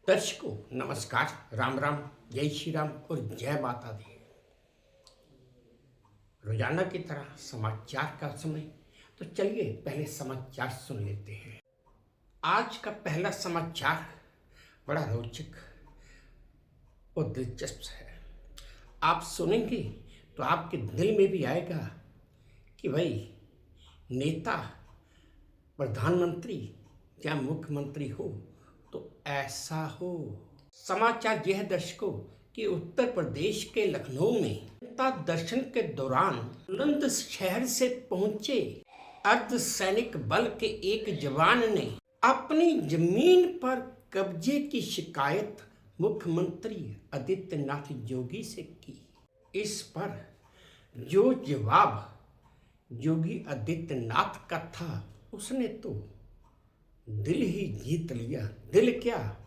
दर्शकों नमस्कार, राम राम, जय श्री राम और जय माता दी। रोजाना की तरह समाचार का समय, तो चलिए पहले समाचार सुन लेते हैं। आज का पहला समाचार बड़ा रोचक और दिलचस्प है। आप सुनेंगे तो आपके दिल में भी आएगा कि भाई नेता, प्रधानमंत्री या मुख्यमंत्री हो तो ऐसा हो। समाचार यह दर्शकों कि उत्तर प्रदेश के लखनऊ में जनता दर्शन के दौरान बुलंदशहर से पहुंचे अर्धसैनिक बल के एक जवान ने अपनी जमीन पर कब्जे की शिकायत मुख्यमंत्री आदित्यनाथ योगी से की। इस पर जो जवाब योगी आदित्यनाथ का था, उसने तो दिल ही जीत लिया। दिल क्या,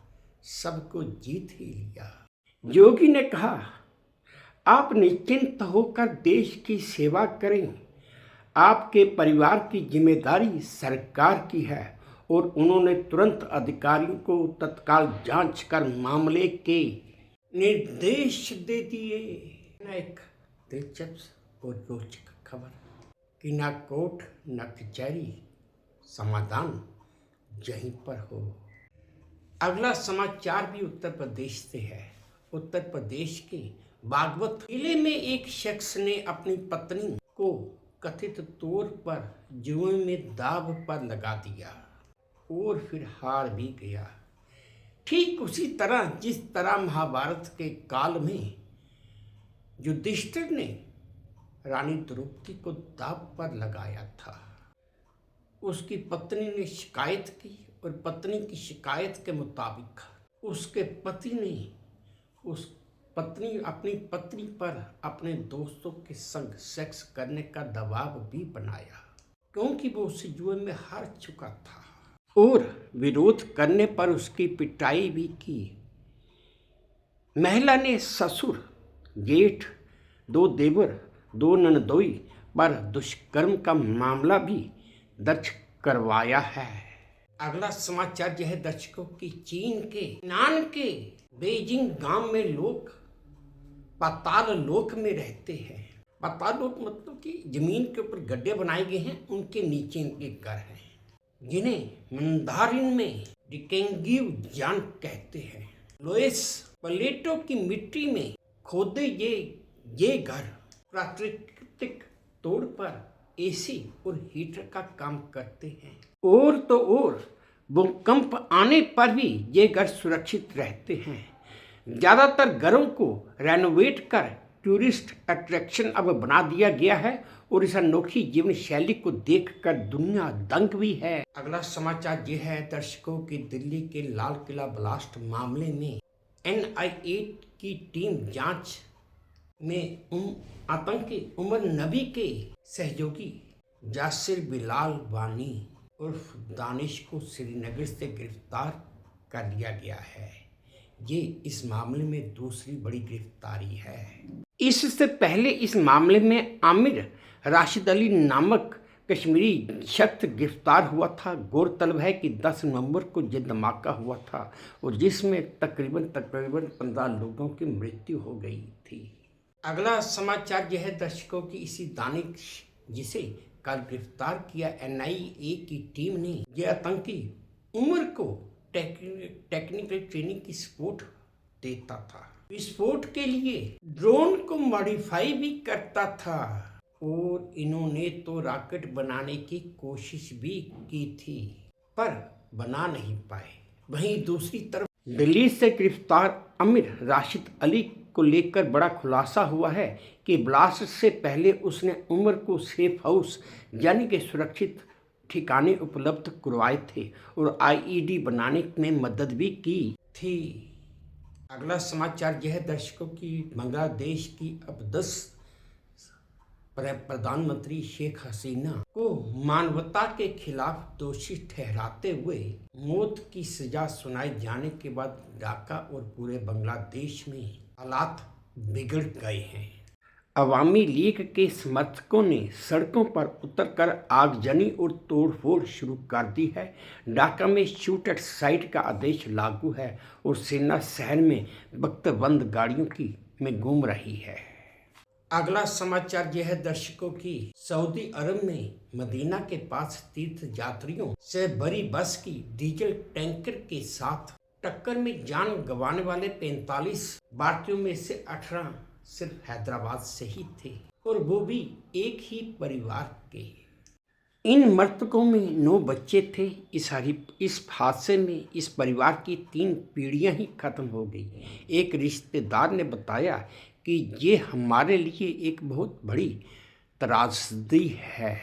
सबको जीत ही लिया। योगी ने कहा, आप निश्चिंत होकर देश की सेवा करें। आपके परिवार की जिम्मेदारी सरकार की है। और उन्होंने तुरंत अधिकारियों को तत्काल जांच कर मामले के निर्देश दे दिए। एक दिलचस्प और रोचक खबर कि ना कोर्ट ना कचहरी, समाधान यहीं पर हो। अगला समाचार भी उत्तर प्रदेश से है। उत्तर प्रदेश के बागवत जिले में एक शख्स ने अपनी पत्नी को कथित तौर पर जुए में दांव पर लगा दिया और फिर हार भी गया। ठीक उसी तरह जिस तरह महाभारत के काल में युधिष्ठिर ने रानी द्रौपदी को दांव पर लगाया था। उसकी पत्नी ने शिकायत की और पत्नी की शिकायत के मुताबिक उसके पति ने अपनी पत्नी पर अपने दोस्तों के संग सेक्स करने का दबाव भी बनाया, क्योंकि वो उस जुए में हार चुका था। और विरोध करने पर उसकी पिटाई भी की। महिला ने ससुर, जेठ, 2 देवर, 2 ननदोई पर दुष्कर्म का मामला भी दर्ज करवाया है। अगला समाचार यह दर्शकों की चीन के नान के बेजिंग गांव में लोग पाताल लोक में रहते हैं। पाताल लोक मतलब कि जमीन के ऊपर गड्ढे बनाए गए हैं, उनके नीचे इनके घर हैं, जिन्हें मंदारिन में डिकेंगिव जान कहते हैं। लोएस प्लेटो की मिट्टी में खोदे ये घर प्राकृतिक तौर पर एसी और हीटर का काम करते हैं। और तो और भूकंप आने पर भी ये घर सुरक्षित रहते हैं। ज़्यादातर घरों को रेनोवेट कर टूरिस्ट अट्रैक्शन अब बना दिया गया है और इस अनोखी जीवन शैली को देखकर दुनिया दंग भी है। अगला समाचार ये है दर्शकों की दिल्ली के लाल किला ब्लास्ट मामले में NIA की टीम जांच में आतंकी उमर नबी के सहयोगी यासिर बिलाल वानी उर्फ दानिश को श्रीनगर से गिरफ्तार कर लिया गया है। ये इस मामले में दूसरी बड़ी गिरफ्तारी है। इससे पहले इस मामले में आमिर राशिद अली नामक कश्मीरी शख्स गिरफ्तार हुआ था। गौरतलब है कि 10 नवंबर को यह धमाका हुआ था और जिसमें तकरीबन 15 लोगों की मृत्यु हो गई थी। अगला समाचार यह है दर्शकों की इसी दानिश जिसे कल गिरफ्तार किया NIA की टीम ने यह आतंकी उमर को टेक्निकल ट्रेनिंग की सपोर्ट देता था, विस्फोट के लिए ड्रोन को मॉडिफाई भी करता था और इन्होंने तो रॉकेट बनाने की कोशिश भी की थी पर बना नहीं पाए। वहीं दूसरी तरफ दिल्ली से गिरफ्तार आमिर राशिद अली को लेकर बड़ा खुलासा हुआ है कि ब्लास्ट से पहले उसने उमर को सेफ हाउस यानी कि सुरक्षित ठिकाने उपलब्ध करवाए थे और IED बनाने में मदद भी की थी। अगला समाचार यह दर्शकों की बांग्लादेश की अब 10 प्रधानमंत्री शेख हसीना को मानवता के खिलाफ दोषी ठहराते हुए मौत की सजा सुनाए जाने के बाद ढाका और पूरे बांग्लादेश में हालात बिगड़ गए हैं। अवामी लीग के समर्थकों ने सड़कों पर उतरकर आगजनी और तोड़फोड़ शुरू कर दी है। ढाका में शूट एट साइट का आदेश लागू है और सेना शहर में वक्तबंद गाड़ियों की में घूम रही है। अगला समाचार यह है दर्शकों की सऊदी अरब में मदीना के पास तीर्थ यात्रियों से भरी बस की डीजल टैंकर के साथ टक्कर में जान गंवाने वाले 45 भारतीयों में से 18 सिर्फ हैदराबाद से ही थे और वो भी एक ही परिवार के। इन मृतकों में 9 बच्चे थे। इस हादसे में इस परिवार की 3 पीढ़ियां ही खत्म हो गई। एक रिश्तेदार ने बताया कि ये हमारे लिए एक बहुत बड़ी त्रासदी है।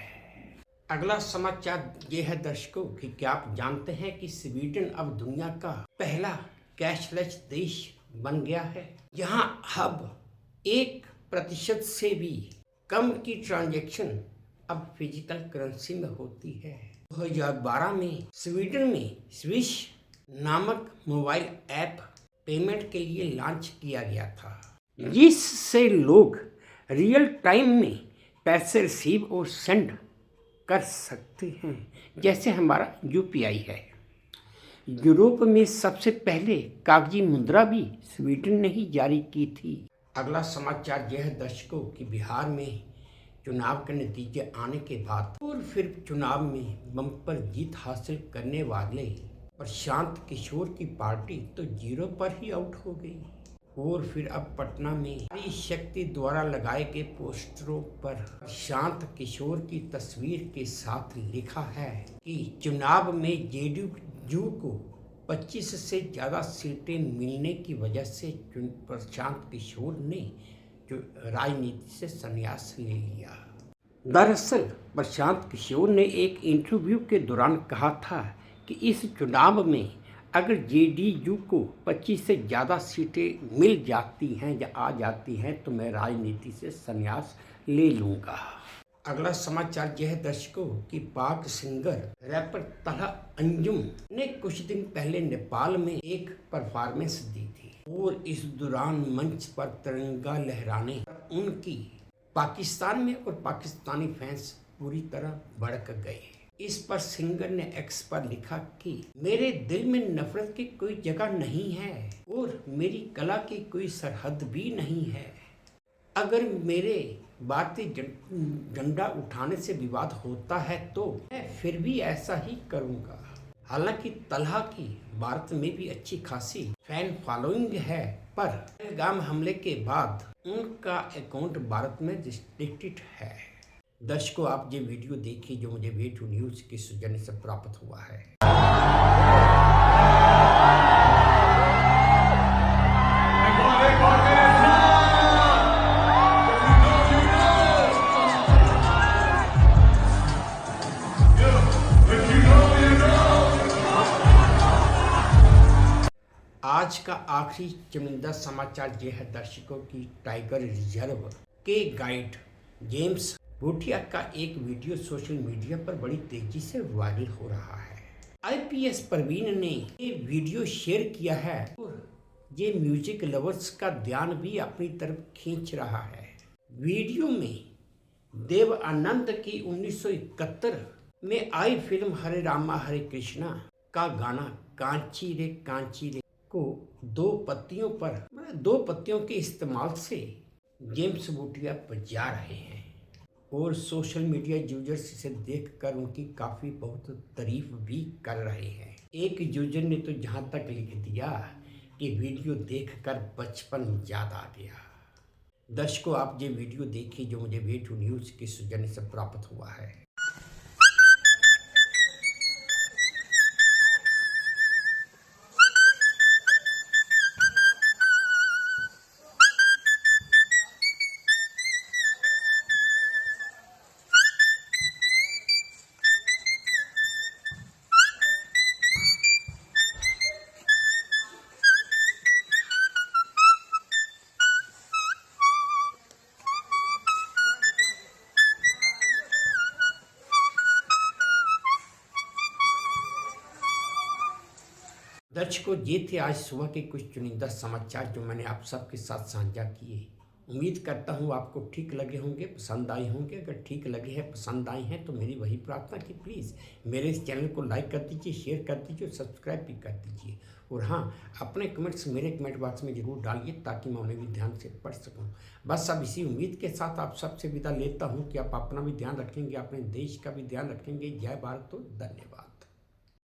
अगला समाचार ये है दर्शकों कि क्या आप जानते हैं कि स्वीडन अब दुनिया का पहला कैशलेस देश बन गया है। यहाँ अब 1% से भी कम की ट्रांजैक्शन अब फिजिकल करेंसी में होती है। 2012 में स्वीडन में स्विश नामक मोबाइल ऐप पेमेंट के लिए लॉन्च किया गया था, जिससे लोग रियल टाइम में पैसे रिसीव और सेंड कर सकते हैं, जैसे हमारा UPI है। यूरोप में सबसे पहले कागजी मुद्रा भी स्वीडन ने ही जारी की थी। अगला समाचार यह है दर्शकों कि बिहार में चुनाव के नतीजे आने के बाद और फिर चुनाव में बम्पर जीत हासिल करने वाले प्रशांत किशोर की पार्टी तो 0 पर ही आउट हो गई। और फिर अब पटना में नारी शक्ति द्वारा लगाए गए पोस्टरों पर प्रशांत किशोर की तस्वीर के साथ लिखा है कि चुनाव में JDU को 25 से ज़्यादा सीटें मिलने की वजह से प्रशांत किशोर ने राजनीति से संन्यास ले लिया। दरअसल प्रशांत किशोर ने एक इंटरव्यू के दौरान कहा था कि इस चुनाव में अगर JDU को 25 से ज़्यादा सीटें मिल जाती हैं या आ जाती हैं तो मैं राजनीति से संन्यास ले लूँगा। अगला समाचार यह है दर्शकों कि पाक सिंगर रैपर तलहा अंजुम ने कुछ दिन पहले नेपाल में एक परफॉर्मेंस दी थी और इस दौरान मंच पर तिरंगा लहराने उनकी पाकिस्तान में और पाकिस्तानी फैंस पूरी तरह भड़क गए। इस पर सिंगर ने एक्स पर लिखा कि मेरे दिल में नफरत की कोई जगह नहीं है और मेरी कला की कोई सरहद भी नहीं है। अगर मेरे भारतीय झंडा उठाने से विवाद होता है तो मैं फिर भी ऐसा ही करूंगा। हालांकि तलहा की भारत में भी अच्छी खासी फैन फॉलोइंग है, पर पहलगाम हमले के बाद उनका अकाउंट भारत में रिस्ट्रिक्टेड है। दर्शकों, आप ये वीडियो देखिए जो मुझे वे2 न्यूज़ के सौजन्य से प्राप्त हुआ है। आज का आखिरी चुनिंदा समाचार यह है दर्शकों की टाइगर रिजर्व के गाइड जेम्स भूटिया का एक वीडियो सोशल मीडिया पर बड़ी तेजी से वायरल हो रहा है। IPS प्रवीण ने ये वीडियो शेयर किया है और ये म्यूजिक लवर्स का ध्यान भी अपनी तरफ खींच रहा है। वीडियो में देव आनंद की 1971 में आई फिल्म हरे रामा हरे कृष्णा का गाना कांची रे को 2 पत्तियों के इस्तेमाल से जेम्स भूटिया बजा रहे हैं और सोशल मीडिया यूजर्स इसे देखकर उनकी काफ़ी बहुत तारीफ भी कर रहे हैं। एक यूजर ने तो जहाँ तक लिख दिया कि वीडियो देखकर बचपन याद आ गया। दर्शकों, आप ये वीडियो देखिए जो मुझे वे2 न्यूज़ के सौजन्य से प्राप्त हुआ है। दर्शकों, ये थे आज सुबह के कुछ चुनिंदा समाचार जो मैंने आप सबके साथ साझा किए। उम्मीद करता हूँ आपको ठीक लगे होंगे, पसंद आए होंगे। अगर ठीक लगे हैं, पसंद आए हैं तो मेरी वही प्रार्थना कि प्लीज़ मेरे इस चैनल को लाइक कर दीजिए, शेयर कर दीजिए और सब्सक्राइब भी कर दीजिए। और हाँ, अपने कमेंट्स मेरे कमेंट बॉक्स में ज़रूर डालिए ताकि मैं उन्हें भी ध्यान से पढ़ सकूँ। बस अब इसी उम्मीद के साथ आप सबसे विदा लेता हूँ कि आप अपना भी ध्यान रखेंगे, अपने देश का भी ध्यान रखेंगे। जय भारत, तो धन्यवाद।